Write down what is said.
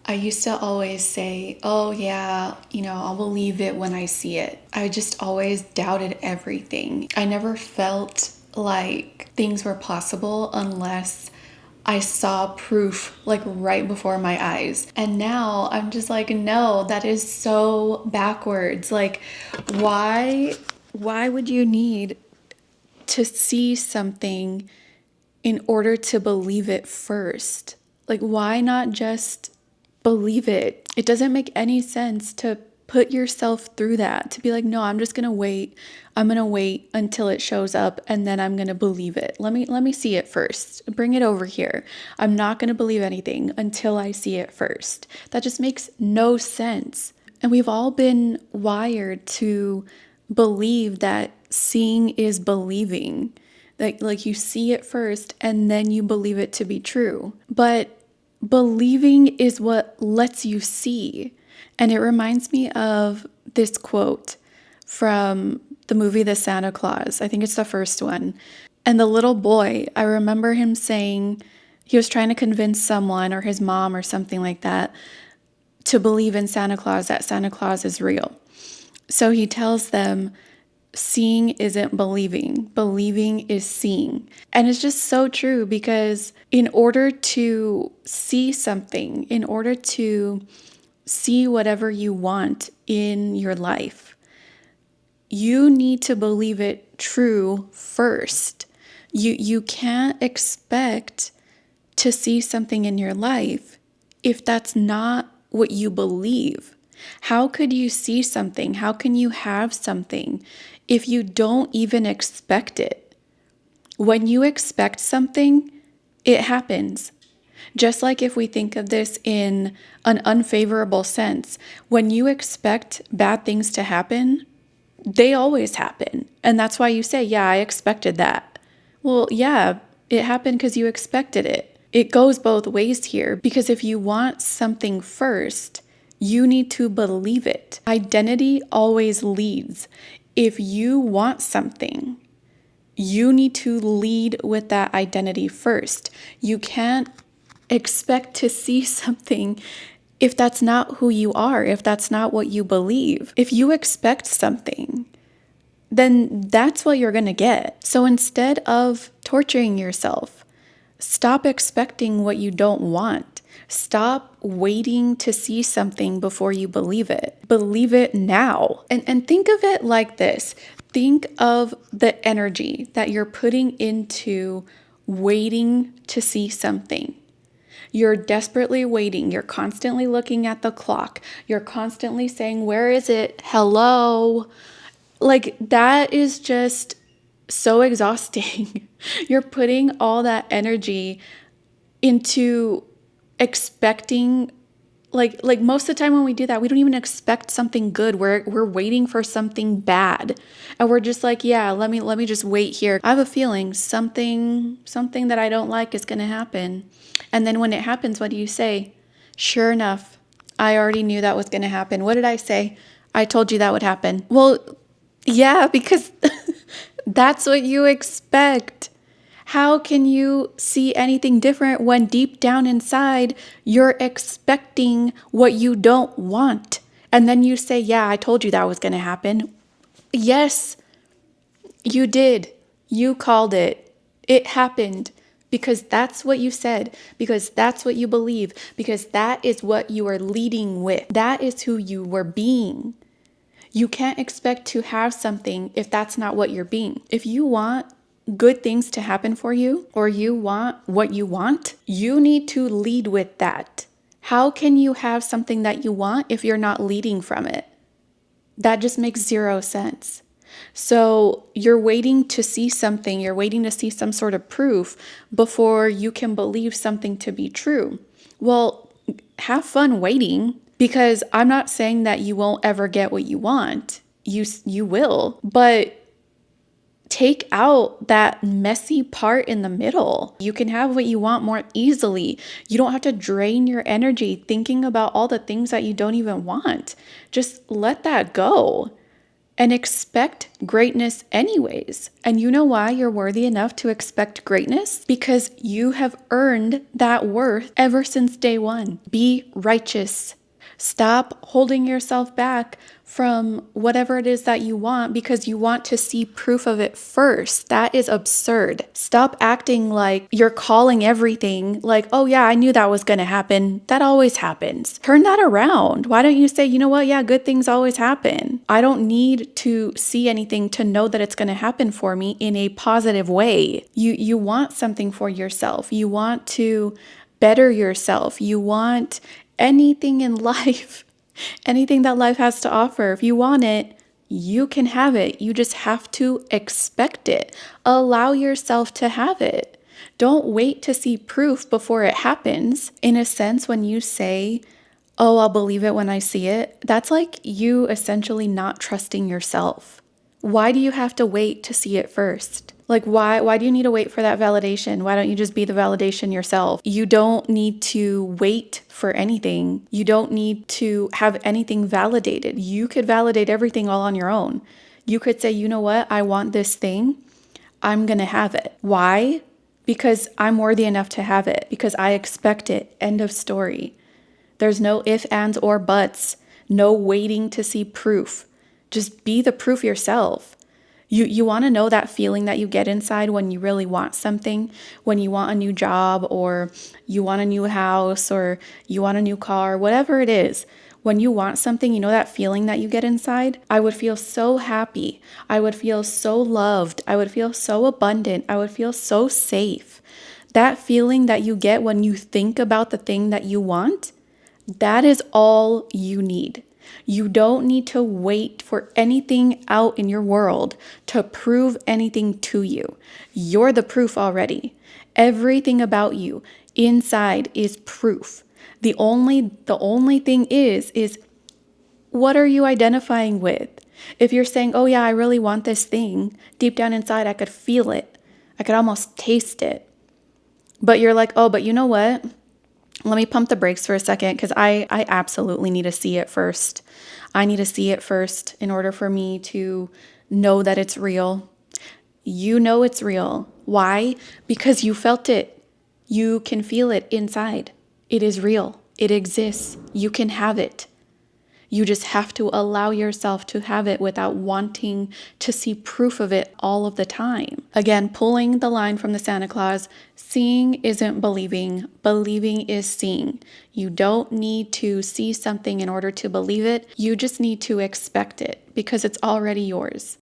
I used to always say, oh, yeah, I'll believe it when I see it. I just always doubted everything. I never felt like things were possible unless I saw proof like right before my eyes. And now I'm just like, no, that is so backwards. Like, why would you need to see something in order to believe it first? Like, why not just believe it? It doesn't make any sense to put yourself through that, to be like, no, I'm just gonna wait. I'm gonna wait until it shows up and then I'm gonna believe it. Let me see it first. Bring it over here. I'm not gonna believe anything until I see it first. That just makes no sense. And we've all been wired to believe that seeing is believing. Like you see it first and then you believe it to be true. But believing is what lets you see. And it reminds me of this quote from the movie The Santa Claus. I think it's the first one. And the little boy, I remember him saying, he was trying to convince someone or his mom or something like that to believe in Santa Claus, that Santa Claus is real. So he tells them, seeing isn't believing, believing is seeing. And it's just so true, because in order to see something, in order to see whatever you want in your life, you need to believe it true first. You can't expect to see something in your life if that's not what you believe. How could you see something? How can you have something if you don't even expect it? When you expect something, it happens. Just like if we think of this in an unfavorable sense, when you expect bad things to happen, they always happen. And that's why you say, yeah, I expected that. Well, yeah, it happened because you expected it. It goes both ways here, because if you want something first, you need to believe it. Identity always leads. If you want something, you need to lead with that identity first. You can't expect to see something if that's not who you are, if that's not what you believe. If you expect something, then that's what you're going to get. So instead of torturing yourself, stop expecting what you don't want. Stop waiting to see something before you believe it. Believe it now. And think of it like this. Think of the energy that you're putting into waiting to see something. You're desperately waiting. You're constantly looking at the clock. You're constantly saying, where is it? Hello? Like, that is just so exhausting. You're putting all that energy into expecting, like most of the time when we do that, we don't even expect something good. We're waiting for something bad. And we're just like, yeah, let me just wait here. I have a feeling something that I don't like is going to happen. And then when it happens, what do you say? Sure enough, I already knew that was going to happen. What did I say? I told you that would happen. Well, yeah, because that's what you expect. How can you see anything different when deep down inside you're expecting what you don't want? And then you say, yeah, I told you that was going to happen. Yes, you did. You called it. It happened because that's what you said, because that's what you believe, because that is what you are leading with. That is who you were being. You can't expect to have something if that's not what you're being. If you want good things to happen for you, or you want what you want, you need to lead with that. How can you have something that you want if you're not leading from it? That just makes zero sense. So you're waiting to see something, you're waiting to see some sort of proof before you can believe something to be true. Well, have fun waiting, because I'm not saying that you won't ever get what you want. You will, but take out that messy part in the middle. You can have what you want more easily. You don't have to drain your energy thinking about all the things that you don't even want. Just let that go. and expect greatness anyways. And you know why you're worthy enough to expect greatness? Because you have earned that worth ever since day one. Be righteous. Stop holding yourself back from whatever it is that you want because you want to see proof of it first. That is absurd. Stop acting like you're calling everything like, oh yeah, I knew that was going to happen. That always happens. Turn that around. Why don't you say, you know what? Yeah, good things always happen. I don't need to see anything to know that it's going to happen for me in a positive way. You want something for yourself. You want to better yourself. You want anything in life, anything that life has to offer. If you want it, you can have it. You just have to expect it. Allow yourself to have it. Don't wait to see proof before it happens. In a sense, when you say, oh, I'll believe it when I see it, that's like you essentially not trusting yourself. Why do you have to wait to see it first? Like, why do you need to wait for that validation? Why don't you just be the validation yourself? You don't need to wait for anything. You don't need to have anything validated. You could validate everything all on your own. You could say, you know what? I want this thing. I'm going to have it. Why? Because I'm worthy enough to have it. Because I expect it. End of story. There's no ifs, ands, or buts. No waiting to see proof. Just be the proof yourself. You want to know that feeling that you get inside when you really want something, when you want a new job or you want a new house or you want a new car, whatever it is. When you want something, you know that feeling that you get inside? I would feel so happy. I would feel so loved. I would feel so abundant. I would feel so safe. That feeling that you get when you think about the thing that you want, that is all you need. You don't need to wait for anything out in your world to prove anything to you. You're the proof already. Everything about you inside is proof. The only thing is what are you identifying with? If you're saying, "Oh yeah, I really want this thing," deep down inside I could feel it. I could almost taste it. But you're like, "Oh, but you know what? Let me pump the brakes for a second because I absolutely need to see it first. I need to see it first in order for me to know that it's real." You know it's real. Why? Because you felt it. You can feel it inside. It is real. It exists. You can have it. You just have to allow yourself to have it without wanting to see proof of it all of the time. Again, pulling the line from the Santa Claus, seeing isn't believing, believing is seeing. You don't need to see something in order to believe it. You just need to expect it because it's already yours.